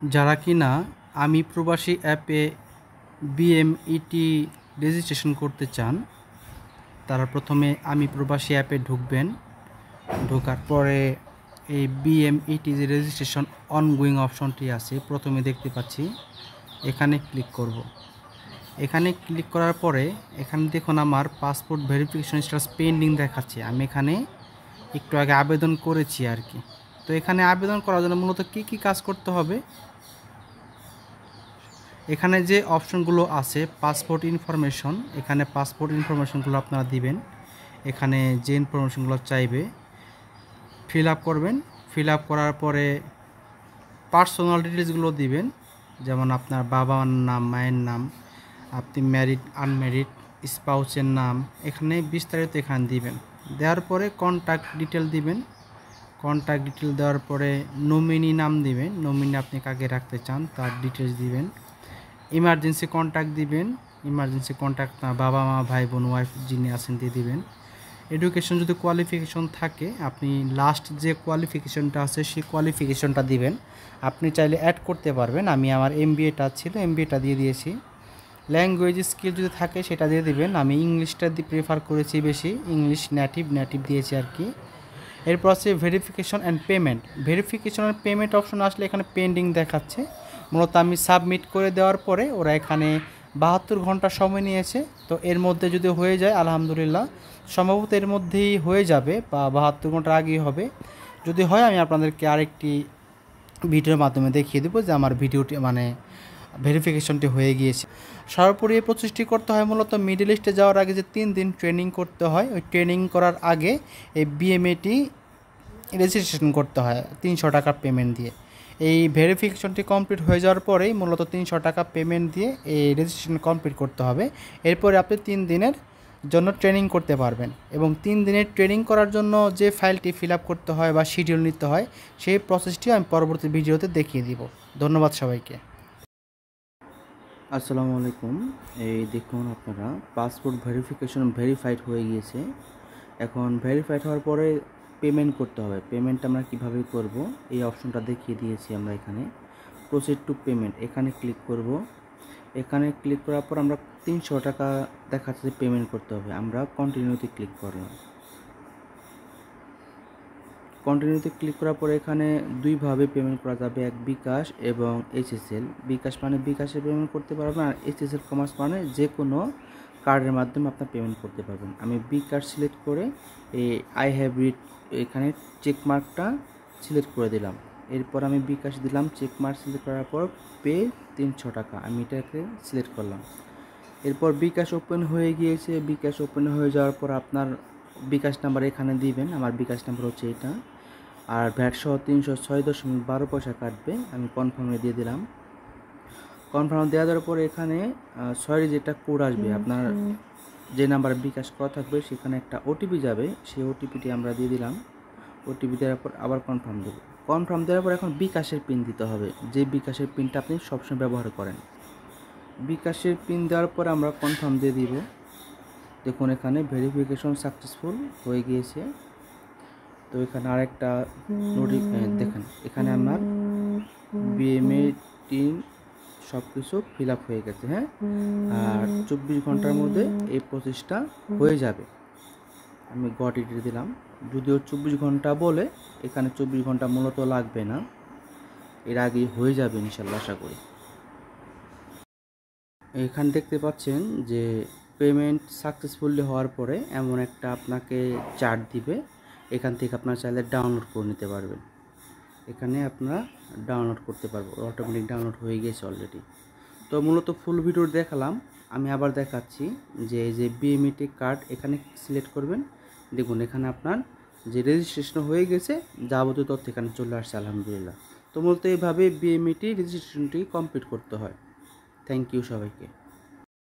যারা কিনা আমি প্রবাসী অ্যাপে বিএমইটি রেজিস্ট্রেশন করতে চান তারা প্রথমে আমি প্রবাসী অ্যাপে ঢুকবেন। ঢোকার পরে এই বিএমইটি যে রেজিস্ট্রেশন অনগোয়িং অপশনটি আছে প্রথমে দেখতে পাচ্ছি, এখানে ক্লিক করব। এখানে ক্লিক করার পরে এখানে দেখুন আমার পাসপোর্ট ভেরিফিকেশন স্ট্যাটাস পেন্ডিং দেখাচ্ছে। আমি এখানে একটু আগে আবেদন করেছি আর কি। তো এখানে আবেদন করার জন্য মূলত কী কাজ করতে হবে, এখানে যে অপশনগুলো আছে পাসপোর্ট ইনফরমেশন, এখানে পাসপোর্ট ইনফরমেশনগুলো আপনারা দিবেন। এখানে যে ইনফরমেশনগুলো চাইবে ফিল আপ করবেন। ফিল আপ করার পরে পার্সোনাল ডিটেলসগুলো দিবেন, যেমন আপনার বাবার নাম, মায়ের নাম, আপনি ম্যারিড আনম্যারিড, স্পাউসের নাম, এখানে বিস্তারিত এখানে দিবেন। দেওয়ার পরে কন্ট্যাক্ট ডিটেল দিবেন। কন্ট্যাক্ট ডিটেল দেওয়ার পরে নমিনি নাম দিবেন, নমিনি আপনি কাকে রাখতে চান তার ডিটেলস দিবেন। ইমার্জেন্সি কন্ট্যাক্ট দিবেন, ইমার্জেন্সি কন্ট্যাক্ট বাবা মা ভাই বোন ওয়াইফ যিনি আছেন দিয়ে দিবেন। এডুকেশন যদি কোয়ালিফিকেশন থাকে আপনি লাস্ট যে কোয়ালিফিকেশনটা আছে সেই কোয়ালিফিকেশনটা দিবেন। আপনি চাইলে অ্যাড করতে পারবেন। আমি আমার এমবিএটা ছিল, এমবিএটা দিয়ে দিয়েছি। ল্যাঙ্গুয়েজ স্কিল যদি থাকে সেটা দিয়ে দিবেন। আমি ইংলিশটা দিয়ে প্রেফার করেছি বেশি, ইংলিশ নেটিভ দিয়েছি আর কি। এরপর আছে verification and payment. Verification and payment option আসলে এখানে পেন্ডিং দেখাচ্ছে। মূলত আমি সাবমিট করে দেওয়ার পরে ওরা এখানে 72 ঘন্টা সময় নিয়েছে। তো এর মধ্যে যদি হয়ে যায় আলহামদুলিল্লাহ, সম্ভবত এর মধ্যেই হয়ে যাবে বা 72 ঘন্টার আগেই হবে। যদি হয় আমি আপনাদেরকে আরেকটি ভিডিওর মাধ্যমে দেখিয়ে দেবো যে আমার ভিডিওটি ভেরিফিকেশনটি হয়ে গিয়েছে। সর্বোপরি এই প্রসেসটি করতে হয় মূলত মিডল ইস্টে যাওয়ার আগে যে 3 দিন ট্রেনিং করতে হয়, ওই ট্রেনিং করার আগে এই বিএমএটি রেজিস্ট্রেশন করতে হয় 300 টাকা পেমেন্ট দিয়ে। এই ভেরিফিকেশনটি কমপ্লিট হয়ে যাওয়ার পরেই মূলত 300 টাকা পেমেন্ট দিয়ে এই রেজিস্ট্রেশন কমপ্লিট করতে হবে। এরপরে আপনি 3 দিনের জন্য ট্রেনিং করতে পারবেন। এবং 3 দিনের ট্রেনিং করার জন্য যে ফাইলটি ফিল আপ করতে হয় বা শিডিউল নিতে হয় সেই প্রসেসটি আমি পরবর্তী ভিডিওতে দেখিয়ে দিব। ধন্যবাদ সবাইকে। আসসালামু আলাইকুম। এই দেখুন আপনারা পাসপোর্ট ভেরিফিকেশন ভেরিফাইড হয়ে গিয়েছে। এখন ভেরিফাইড হওয়ার পরে পেমেন্ট করতে হবে। পেমেন্ট আমরা কিভাবে করব এই অপশনটা দেখিয়ে দিয়েছি আমরা এখানে। প্রসিড টু পেমেন্ট এখানে ক্লিক করব। এখানে ক্লিক করার পর আমরা 300 টাকা দেখাচ্ছে পেমেন্ট করতে হবে। আমরা কন্টিনিউতে ক্লিক করলাম। কন্টিনিউতে ক্লিক করার পরে এখানে দুইভাবে পেমেন্ট করা যাবে, এক বিকাশ এবং এইচএসএল। বিকাশ মানে বিকাশে পেমেন্ট করতে পারবেন, আর এইচএসএল কমার্স মানে যে কোনো কার্ডের মাধ্যমে আপনার পেমেন্ট করতে পারবেন। আমি বিকাশ সিলেক্ট করে এই আই হ্যাভ রিড এখানে চেকমার্কটা সিলেক্ট করে দিলাম। এরপর আমি বিকাশ দিলাম, চেকমার্ক সিলেক্ট করার পর পে 300 টাকা আমি এটাকে সিলেক্ট করলাম। এরপর বিকাশ ওপেন হয়ে গিয়েছে। বিকাশ ওপেন হয়ে যাওয়ার পর আপনার বিকাশ নাম্বার এখানে দিবেন। আমার বিকাশ নাম্বার হচ্ছে এটা, আর ভ্যাট সহ 306.12 কাটবে। আমি কনফার্মে দিয়ে দিলাম। কনফার্ম দেওয়ার পরে এখানে 6 ডিজিট কোড আসবে। আপনার যে নাম্বার বিকাশ করা থাকবে সেখানে একটা ওটিপি যাবে, সেই ওটিপিটি আমরা দিয়ে দিলাম। ওটিপি দেওয়ার পর আবার কনফার্ম দেবো। কনফার্ম দেওয়ার পর এখন বিকাশের পিন দিতে হবে, যে বিকাশের পিনটা আপনি সবসময় ব্যবহার করেন। বিকাশের পিন দেওয়ার পর আমরা কনফার্ম দিয়ে দিব। দেখুন এখানে ভেরিফিকেশন সাকসেসফুল হয়ে গিয়েছে। তো এখানে আরেকটা দেখেন, এখানে আমার বিএমএ টিন সব কিছু ফিল আপ হয়ে গেছে। হ্যাঁ, আর 24 ঘন্টার মধ্যে এই প্রসেসটা হয়ে যাবে। আমি গট ইট দিলাম। যদিও 24 ঘন্টা বলে, এখানে 24 ঘন্টা মূলত লাগবে না, এর আগেই হয়ে যাবে ইনশাল্লাহ আশা করি। এখানে দেখতে পাচ্ছেন যে পেমেন্ট সাকসেসফুলি হওয়ার পরে এমন একটা আপনাকে চার্ট দিবে। এখান থেকে আপনারা চাইলে ডাউনলোড করে নিতে পারবেন। এখানে আপনারা ডাউনলোড করতে পারবো, অটোমেটিক ডাউনলোড হয়ে গেছে অলরেডি। তো মূলত ফুল ভিডিও দেখালাম, আমি আবার দেখাচ্ছি যে এই যে বিএমইটি কার্ড এখানে সিলেক্ট করবেন। দেখুন এখানে আপনার যে রেজিস্ট্রেশন হয়ে গেছে, যাবতীয় তথ্য এখানে চলে আসছে আলহামদুলিল্লাহ। তো মূলত এইভাবে বিএমইটি রেজিস্ট্রেশনটি কমপ্লিট করতে হয়। থ্যাংক ইউ সবাইকে।